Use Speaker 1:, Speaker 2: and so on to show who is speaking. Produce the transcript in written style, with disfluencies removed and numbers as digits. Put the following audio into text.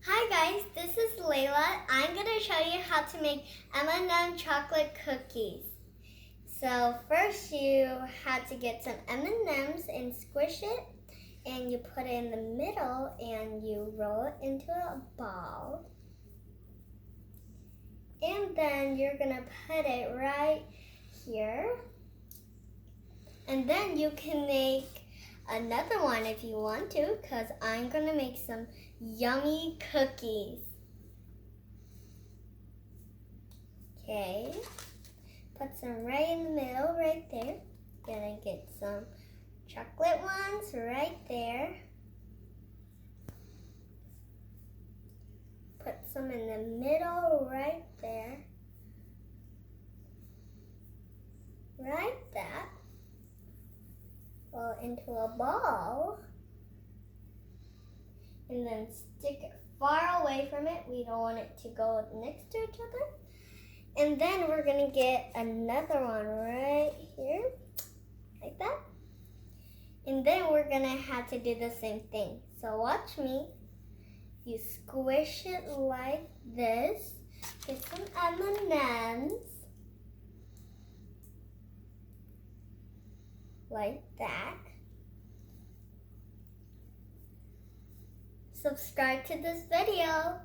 Speaker 1: Hi guys, this is Layla. I'm going to show you how to make M&M chocolate cookies. So first you have to get some M&Ms and squish it, and you put it in the middle and you roll it into a ball. And then you're going to put it right here. And then you can make another one if you want to, because I'm going to make some yummy cookies. Okay, put some right in the middle, right there. Gonna get some chocolate ones right there. Put some in the middle, right there. Like that. Roll into a ball. And then stick it far away from it. We don't want it to go next to each other. And then we're gonna get another one right here, like that. And then we're gonna have to do the same thing. So watch me. You squish it like this. Get some M&Ms. Like that. Subscribe to this video.